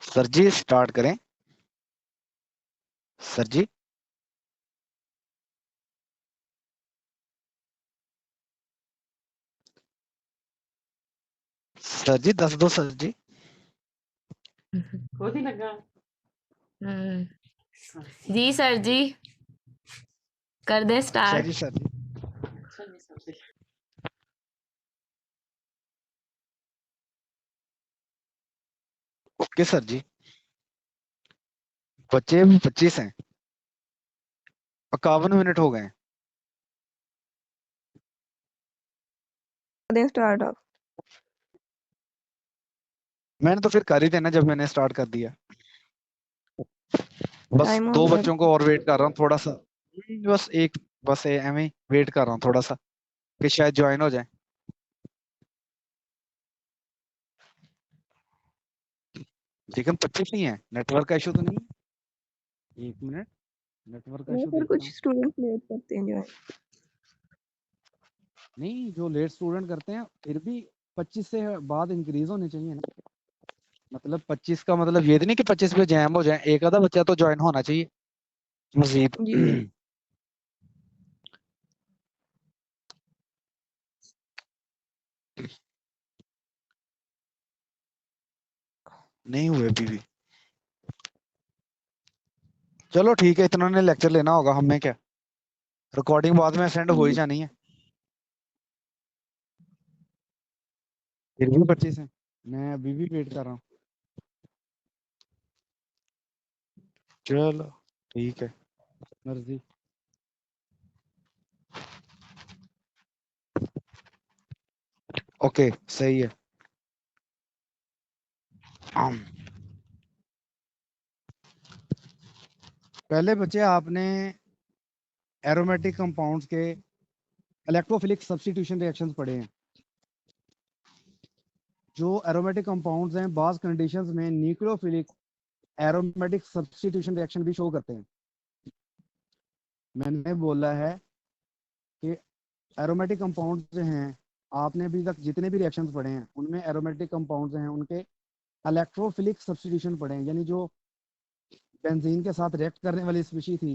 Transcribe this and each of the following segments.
Sir जी start करें। Sir जी sir जी दस दो सर जी। बहुत ही लगा। जी सर जी कर दे अच्छा स्टार्ट। जी सर जी। अच्छा नहीं समझे। ओके सर जी। बच्चे 25 हैं। 51 मिनट हो गए हैं। Start of. मैंने तो फिर कर ही देना जब मैंने स्टार्ट कर दिया। बस टाइम हो दो गया। बच्चों को और वेट कर रहा हूँ थोड़ा सा। बस एक बस एम ही वेट कर रहा हूँ थोड़ा सा कि शायद ज्वाइन हो जाए। लेकिन 25 नहीं है। नेटवर्क का इशू तो नहीं है? 1 मिनट नेटवर्क का नहीं इशू सर, देखता कुछ हूँ। स्टूडेंट लेट करते हैं जो है। नहीं जो लेट स्टूडेंट करते हैं फिर भी 25 से बाद इंक्रीज होने चाहिए ना। मतलब 25 का मतलब ये नहीं कि 25 पे जैम हो जाए। एक आधा बच्चा तो ज्वाइन होना चाहिए मजीद। जी नहीं हुए अभी भी। चलो ठीक है, इतना ने लेक्चर लेना होगा हमें क्या। रिकॉर्डिंग बाद में सेंड हो ही जानी है। फिर भी 25 है। मैं अभी भी वेट कर रहा हूँ। चलो ठीक है, मर्जी। ओके सही है। पहले बच्चे आपने एरोमेटिक कंपाउंड्स के इलेक्ट्रोफिलिक सब्स्टिट्यूशन रिएक्शंस पढ़े हैं। जो एरोमेटिक कंपाउंड्स हैं बाज कंडीशंस में न्यूक्लियोफिलिक एरोमेटिक सब्स्टिट्यूशन रिएक्शन भी शो करते हैं। मैंने बोला है कि एरोमेटिक कंपाउंड्स जो हैं, आपने अभी तक जितने भी रिएक्शंस पढ़े हैं उनमें एरोमेटिक कंपाउंड्स हैं उनके इलेक्ट्रोफिलिक सब्स्टिट्यूशन पढ़े हैं। यानी जो बेंजीन के साथ रिएक्ट करने वाली स्पीशी थी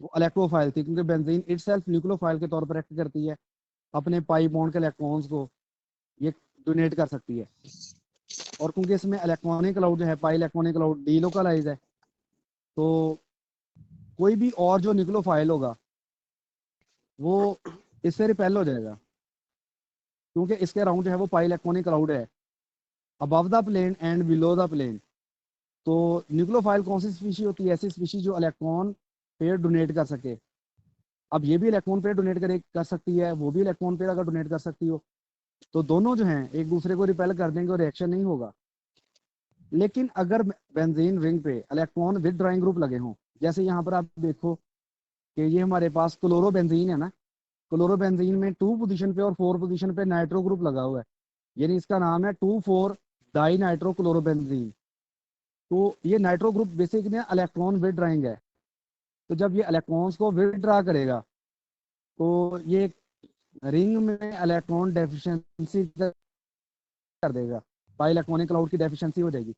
वो इलेक्ट्रोफाइल थी, क्योंकि बेंजीन इटसेल्फ न्यूक्लियोफाइल के तौर पर एक्ट करती है। अपने पाई बॉन्ड के इलेक्ट्रॉन्स को ये डोनेट कर सकती है। और क्योंकि इसमें इलेक्ट्रॉनिक क्लाउड जो है, पाई इलेक्ट्रॉनिक क्लाउड डीलोकलाइज है, तो कोई भी और जो न्यूक्लियोफाइल होगा वो इससे रिपेल हो जाएगा, क्योंकि इसके अराउंड जो है वो पाई इलेक्ट्रॉनिक क्लाउड है above the plane and below the plane. तो न्यूक्लियोफाइल कौन सी स्पीशी होती है? ऐसी स्पीशी जो इलेक्ट्रॉन पेयर डोनेट कर सके। अब ये भी इलेक्ट्रॉन पेयर डोनेट कर सकती है, वो भी इलेक्ट्रॉन पेयर अगर डोनेट कर सकती हो, तो दोनों जो हैं एक दूसरे को रिपेल कर देंगे और रिएक्शन नहीं होगा। लेकिन अगर बेंजीन रिंग पे इलेक्ट्रॉन विद ड्राइंग ग्रुप लगे हों, जैसे यहाँ पर आप देखो कि ये हमारे पास क्लोरोबेंजीन है ना, क्लोरोबेंजीन में 2 पोजीशन पे और 4 पोजीशन पे नाइट्रो ग्रुप लगा हुआ है, यानी इसका नाम है 2,4 डाई नाइट्रो क्लोरोबेंजीन। तो ये nitro group basically electron with drawing है। तो जब ये इलेक्ट्रॉन्स को विद ड्रा करेगा तो ये रिंग में इलेक्ट्रॉन डेफिशिएंसी कर देगा, बाई इलेक्ट्रॉनिक क्लाउड की डेफिशिएंसी हो जाएगी।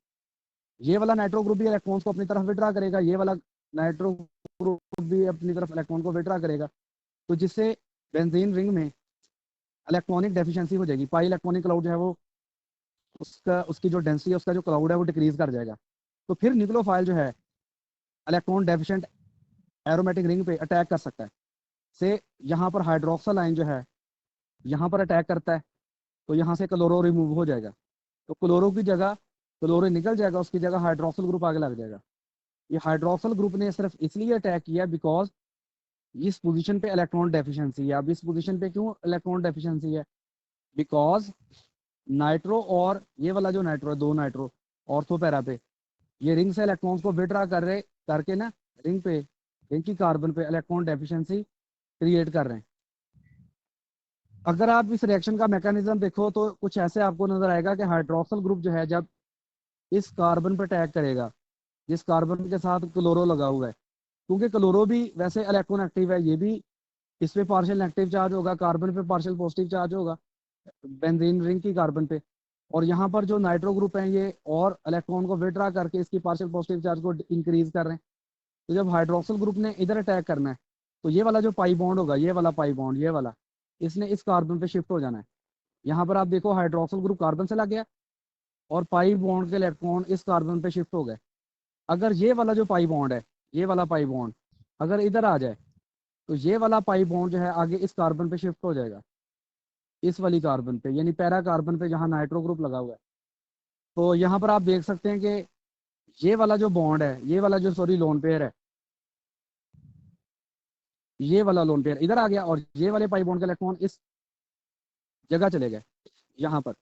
ये वाला नाइट्रो ग्रुप भी इलेक्ट्रॉन्स को अपनी तरफ विड्रा करेगा, ये वाला नाइट्रो ग्रुप भी अपनी तरफ इलेक्ट्रॉन को विड्रा करेगा, तो जिससे बेंजीन रिंग में इलेक्ट्रॉनिक डेफिशिएंसी हो जाएगी। पाई इलेक्ट्रॉनिक क्लाउड जो है वो उसकी जो डेंसिटी है, उसका जो क्लाउड है वो डिक्रीज कर जाएगा। तो फिर न्यूक्लियोफाइल जो है इलेक्ट्रॉन डेफिशिएंट एरोमेटिक रिंग पे अटैक कर सकता है। से यहाँ पर हाइड्रोक्सल आयन जो है यहाँ पर अटैक करता है, तो यहाँ से क्लोरो रिमूव हो जाएगा। तो क्लोरो की जगह क्लोरो निकल जाएगा, उसकी जगह हाइड्रोक्सल ग्रुप आगे लग जाएगा। ये हाइड्रोक्सल ग्रुप ने सिर्फ इसलिए अटैक किया बिकॉज इस पोजीशन पे इलेक्ट्रॉन डेफिशिएंसी है। अब इस पोजीशन पे क्यों इलेक्ट्रॉन डेफिशिएंसी है? बिकॉज नाइट्रो और ये वाला जो नाइट्रो है, दो नाइट्रो ऑर्थो पैरा पे, ये रिंग से इलेक्ट्रॉन्स को विड्रा कर रहे करके ना रिंग पे, रिंग की कार्बन पे इलेक्ट्रॉन डेफिशिएंसी क्रिएट कर रहे हैं। अगर आप इस रिएक्शन का मैकेनिज्म देखो तो कुछ ऐसे आपको नजर आएगा कि हाइड्रोक्सल ग्रुप जो है जब इस कार्बन पर अटैक करेगा जिस कार्बन के साथ क्लोरो लगा हुआ है, क्योंकि क्लोरो भी वैसे इलेक्ट्रॉन एक्टिव है, ये भी इस पे पार्शियल नेगेटिव चार्ज होगा, कार्बन पे पार्शियल पॉजिटिव चार्ज होगा, बेंजीन रिंग की कार्बन पे। और यहाँ पर जो नाइट्रो ग्रुप है ये और इलेक्ट्रॉन को विड्रॉ करके इसकी पार्शियल पॉजिटिव चार्ज को इंक्रीज कर रहे हैं। तो जब हाइड्रोक्सिल ग्रुप ने इधर अटैक करना है तो ये वाला जो पाई बॉन्ड होगा, ये वाला पाई बॉन्ड, ये वाला, इसने इस कार्बन पे शिफ्ट हो जाना है। यहाँ पर आप देखो हाइड्रोक्सिल ग्रुप कार्बन से लग गया और पाई बॉन्ड के इलेक्ट्रॉन इस कार्बन पे शिफ्ट हो गए। अगर ये वाला जो पाई बॉन्ड है, ये वाला पाई बॉन्ड अगर इधर आ जाए तो ये वाला पाई बॉन्ड जो है आगे इस कार्बन पे शिफ्ट हो जाएगा, इस वाली कार्बन पे, यानी पैरा कार्बन पे जहाँ नाइट्रो ग्रुप लगा हुआ है। तो यहाँ पर आप देख सकते हैं कि ये वाला जो बॉन्ड है, ये वाला जो सॉरी लोन पेयर है, ये वाला लोन पेयर इधर आ गया और ये वाले पाई बॉन्ड के इलेक्ट्रॉन इस जगह चले गए, यहाँ पर।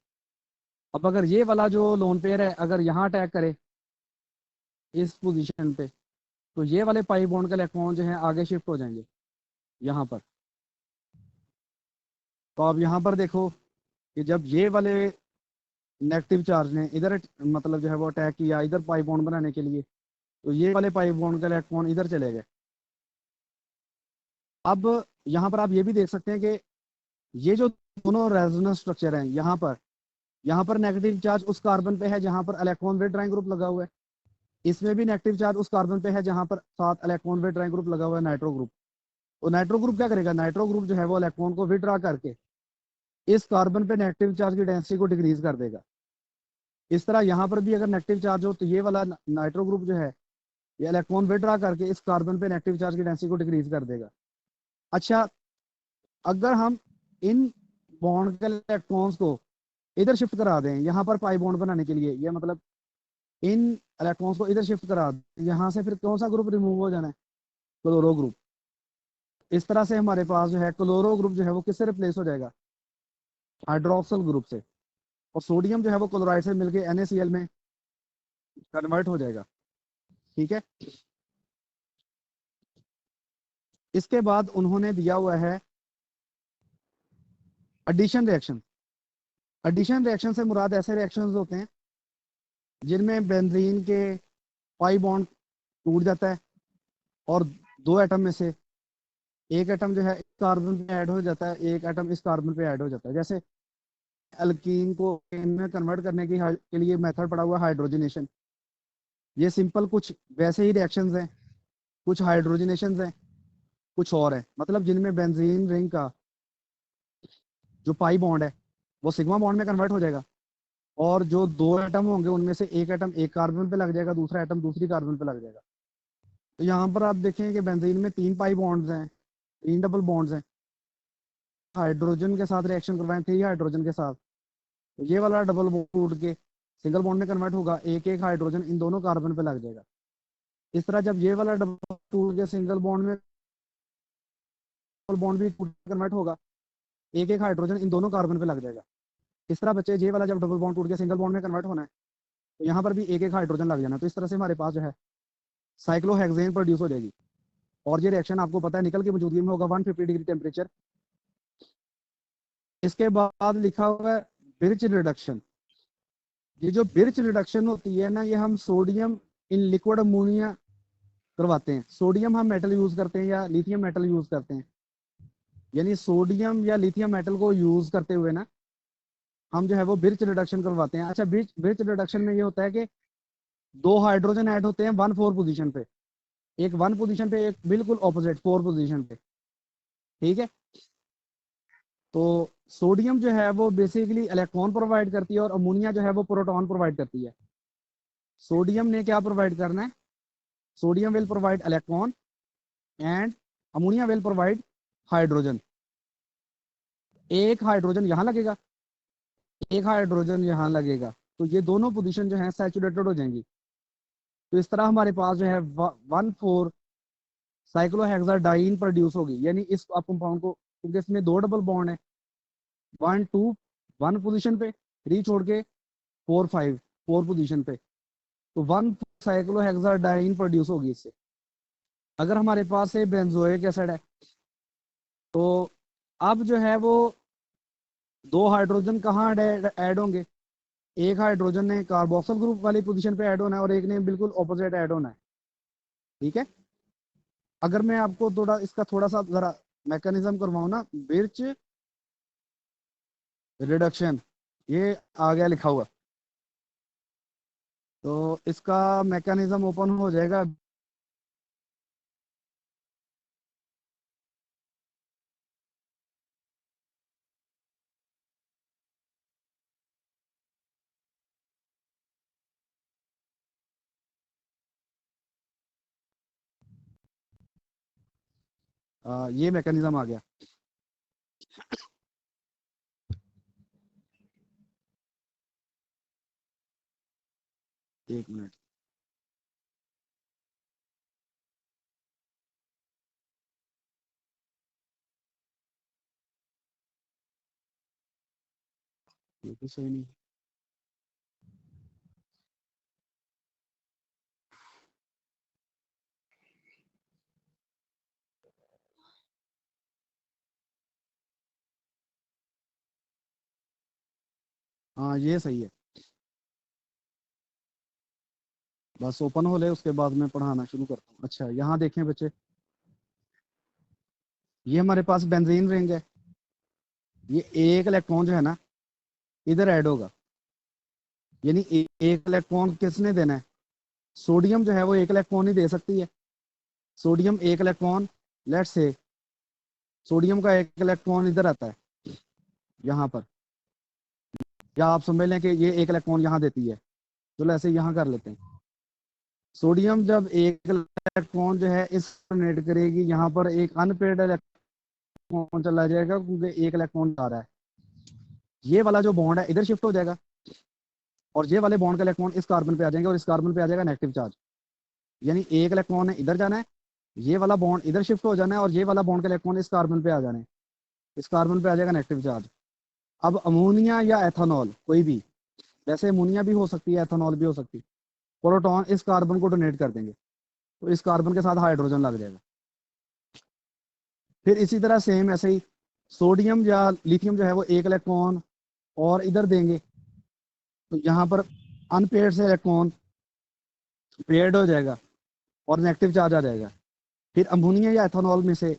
अब अगर ये वाला जो लोन पेयर है अगर यहाँ अटैक करे इस पोजीशन पे, तो ये वाले पाई बॉन्ड के इलेक्ट्रॉन जो है आगे शिफ्ट हो जाएंगे यहाँ पर। तो आप यहाँ पर देखो कि जब ये वाले नेगेटिव चार्ज ने इधर मतलब जो है वो अटैक किया इधर पाई बॉन्ड बनाने के लिए, तो ये वाले पाई बॉन्ड के इलेक्ट्रॉन इधर चले गए। अब यहाँ पर आप ये भी देख सकते हैं कि ये जो दोनों रेजोनेंस स्ट्रक्चर हैं, यहाँ पर नेगेटिव चार्ज उस कार्बन पे है जहाँ पर इलेक्ट्रॉन विड्रॉइंग ग्रुप लगा हुआ है। इसमें भी नेगेटिव चार्ज उस कार्बन पे है जहाँ पर साथ इलेक्ट्रॉन विड्रॉइंग ग्रुप लगा हुआ है, नाइट्रो ग्रुप। तो नाइट्रो ग्रुप क्या करेगा, नाइट्रो ग्रुप जो है वो इलेक्ट्रॉन को विड्रॉ करके इस कार्बन पे नेगेटिव चार्ज की डेंसिटी को डिक्रीज कर देगा। इस तरह यहाँ पर भी अगर नेगेटिव चार्ज हो तो ये वाला नाइट्रो ग्रुप जो है ये इलेक्ट्रॉन विड्रॉ करके इस कार्बन पे नेगेटिव चार्ज की डेंसिटी को डिक्रीज कर देगा। अच्छा, अगर हम इन बॉन्ड के इलेक्ट्रॉन्स को इधर शिफ्ट करा दें यहाँ पर पाई बॉन्ड बनाने के लिए, ये मतलब इन इलेक्ट्रॉन्स को इधर शिफ्ट करा दें, यहाँ से फिर कौन सा ग्रुप रिमूव हो जाना है, क्लोरो ग्रुप। इस तरह से हमारे पास जो है क्लोरो ग्रुप जो है वो किससे रिप्लेस हो जाएगा, हाइड्रोक्सिल ग्रुप से। और सोडियम जो है वो क्लोराइड से मिलके NaCl में कन्वर्ट हो जाएगा। ठीक है, इसके बाद उन्होंने दिया हुआ है एडिशन रिएक्शन। एडिशन रिएक्शन से मुराद ऐसे रिएक्शंस होते हैं जिनमें बेंजीन के पाई बॉन्ड टूट जाता है और दो एटम में से एक एटम जो है इस कार्बन पे ऐड हो जाता है, एक एटम इस कार्बन पे ऐड हो जाता है। जैसे अल्कीन को एन में कन्वर्ट करने के लिए मेथड पड़ा हुआ हाइड्रोजनेशन। ये सिंपल कुछ वैसे ही रिएक्शंस हैं, कुछ हाइड्रोजनेशन हैं, कुछ और है, मतलब जिनमें बेंजीन रिंग का जो पाई बॉन्ड है वो सिग्मा बॉन्ड में कन्वर्ट हो जाएगा और जो दो एटम होंगे उनमें से एक एटम एक कार्बन पे लग जाएगा, दूसरा एटम दूसरी कार्बन पे लग जाएगा। तो यहाँ पर आप देखें कि बेंजीन में 3 पाई बॉन्ड्स हैं, 3 डबल बॉन्ड्स हैं। हाइड्रोजन के साथ रिएक्शन करवाएं 3 हाइड्रोजन के साथ, तो ये वाला डबल बॉन्ड टूट के सिंगल बॉन्ड में कन्वर्ट होगा, एक एक हाइड्रोजन इन दोनों कार्बन पे लग जाएगा। इस तरह जब ये वाला डबल टूट के सिंगल बॉन्ड में बॉन्ड भी कन्वर्ट होगा, एक एक हाइड्रोजन इन दोनों कार्बन पे लग जाएगा। इस तरह बच्चे ये वाला जब डबल बॉन्ड टूट के सिंगल बॉन्ड में कन्वर्ट होना है तो यहाँ पर भी एक एक हाइड्रोजन लग जाना है। तो इस तरह से हमारे पास जो है साइक्लोहेक्सेन प्रोड्यूस हो जाएगी। और ये रिएक्शन आपको पता है निकल की मौजूदगी में होगा 150 डिग्री टेम्परेचर। इसके बाद लिखा हुआ है बिर्च रिडक्शन। ये जो बिर्च रिडक्शन होती है ना, ये हम सोडियम इन लिक्विड अमोनिया करवाते हैं। सोडियम हम मेटल यूज करते हैं या लिथियम मेटल यूज करते हैं, यानी सोडियम या लिथियम मेटल को यूज करते हुए ना हम जो है वो बिर्च रिडक्शन करवाते हैं। अच्छा, बिर्च बिर्च रिडक्शन में ये होता है कि दो हाइड्रोजन ऐड होते हैं 1,4 पोजीशन पे, एक 1 पोजीशन पे, एक बिल्कुल ऑपोजिट 4 पोजीशन पे। ठीक है, तो सोडियम जो है वो बेसिकली इलेक्ट्रॉन प्रोवाइड करती है और अमोनिया जो है वो प्रोटॉन प्रोवाइड करती है। सोडियम ने क्या प्रोवाइड करना है, sodium will provide electron and ammonia will provide hydrogen. एक हाइड्रोजन यहाँ लगेगा, एक हाइड्रोजन यहाँ लगेगा, तो ये दोनों पोजीशन जो है सैचुरेटेड हो जाएंगी। तो इस तरह हमारे पास जो है 1,4 साइक्लोहेक्साडाइन प्रोड्यूस होगी, यानी इस कंपाउंड को, क्योंकि इसमें दो डबल बॉन्ड है, 1 2 1 पोजीशन पे, 3 छोड़ के 4 5 4 पोजीशन पे, तो 1 साइक्लोहेक्साडाइन प्रोड्यूस होगी इससे। अगर हमारे पास से बेंजोइक एसिड है तो अब जो है वो दो हाइड्रोजन कहाँ ऐड होंगे, एक हाइड्रोजन ने कार्बोक्सिल ग्रुप वाली पोजीशन पे ऐड होना है और एक ने बिल्कुल ऑपोजिट ऐड होना है। ठीक है, अगर मैं आपको थोड़ा इसका थोड़ा सा जरा मैकेनिज्म करवाऊं ना, बिर्च रिडक्शन, ये आ गया लिखा हुआ। तो इसका मैकेनिज्म ओपन हो जाएगा। ये मैकेनिज्म आ गया। एक मिनट। ये तो सही नहीं। हाँ ये सही है। बस ओपन हो ले, उसके बाद मैं पढ़ाना शुरू करता हूँ। अच्छा यहाँ देखें बच्चे, ये हमारे पास बेंजीन रिंग है। ये एक इलेक्ट्रॉन जो है ना, इधर ऐड होगा। यानी एक इलेक्ट्रॉन किसने देना है? सोडियम जो है वो एक इलेक्ट्रॉन ही दे सकती है। सोडियम एक इलेक्ट्रॉन, लेट से सोडियम का एक इलेक्ट्रॉन इधर आता है, यहाँ पर। या आप समझ लें कि ये एक इलेक्ट्रॉन यहाँ देती है। चलो ऐसे यहाँ कर लेते हैं। सोडियम जब एक इलेक्ट्रॉन जो है इस डोनेट करेगी, यहाँ पर एक अनपेड इलेक्ट्रॉन चला जाएगा, क्योंकि एक इलेक्ट्रॉन आ रहा है। ये वाला जो बॉन्ड है इधर शिफ्ट हो जाएगा, और ये वाले बॉन्ड का इलेक्ट्रॉन इस कार्बन पे आ जाएंगे, और इस कार्बन पे आ जाएगा नेगेटिव चार्ज। यानी एक इलेक्ट्रॉन ने इधर जाना है, ये वाला बॉन्ड इधर शिफ्ट हो जाना है, और ये वाला बॉन्ड का इलेक्ट्रॉन इस कार्बन पे आ जाना है। इस कार्बन पे आ जाएगा नेगेटिव चार्ज। अब अमोनिया या एथेनॉल कोई भी, वैसे अमोनिया भी हो सकती है, एथेनॉल भी हो सकती है, प्रोटॉन इस कार्बन को डोनेट कर देंगे, तो इस कार्बन के साथ हाइड्रोजन लग जाएगा। फिर इसी तरह सेम ऐसे ही सोडियम या लिथियम जो है वो एक इलेक्ट्रॉन और इधर देंगे, तो यहाँ पर अनपेड से इलेक्ट्रॉन पेड हो जाएगा और नेगेटिव चार्ज आ जाएगा। फिर अमोनिया या एथेनॉल में से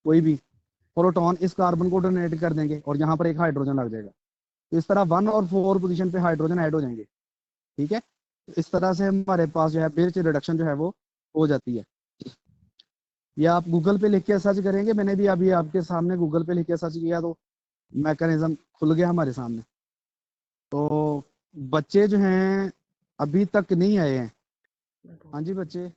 कोई भी प्रोटॉन इस कार्बन को डोनेट कर देंगे, और यहाँ पर एक हाइड्रोजन लग जाएगा। तो इस तरह 1 और 4 पोजीशन पे हाइड्रोजन ऐड हो जाएंगे। ठीक है, तो इस तरह से हमारे पास जो है बिर्च रिडक्शन जो है वो हो जाती है। या आप गूगल पे लिख के सर्च करेंगे, मैंने भी अभी आपके सामने गूगल पे लिख के सर्च किया, तो मैकेनिज्म खुल गया हमारे सामने। तो बच्चे जो हैं अभी तक नहीं आए हैं। हाँ जी बच्चे।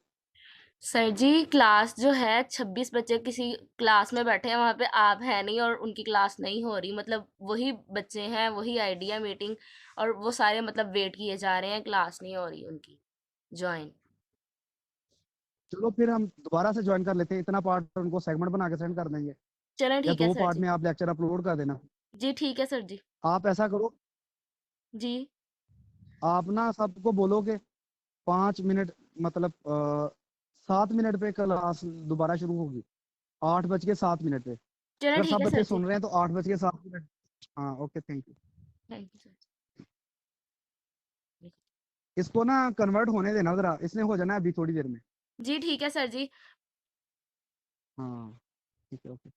सर जी, क्लास जो है 26 बच्चे किसी क्लास में बैठे हैं, वहाँ पे आप है नहीं और उनकी क्लास नहीं हो रही, मतलब वही बच्चे हैं, वही आइडिया मीटिंग, और वो सारे मतलब वेट किए जा रहे हैं, क्लास नहीं हो रही उनकी ज्वाइन। चलो फिर हम दोबारा से ज्वाइन कर लेते हैं, इतना पार्ट उनको सेगमेंट बना के सेंड कर देंगे। चलें या ठीक है दो सर पार्ट जी। में आप लेक्चर अपलोड कर देना। जी ठीक है सर जी। आप ऐसा करो, जी। आप ना सबको बोलो कि 5 मिनट, मतलब 7 मिनट पे क्लास दोबारा शुरू होगी, 8:07 पे। चलें अगर ठीक सब है बच्चे सर जी। सुन रहे हैं तो 8:07। हाँ okay, thank you. Thank you sir ji. इसको ना कन्वर्ट होने देना जरा, इसने हो जाना है अभी थोड़ी देर में। जी ठीक है सर जी। हाँ ठीक है, ओके।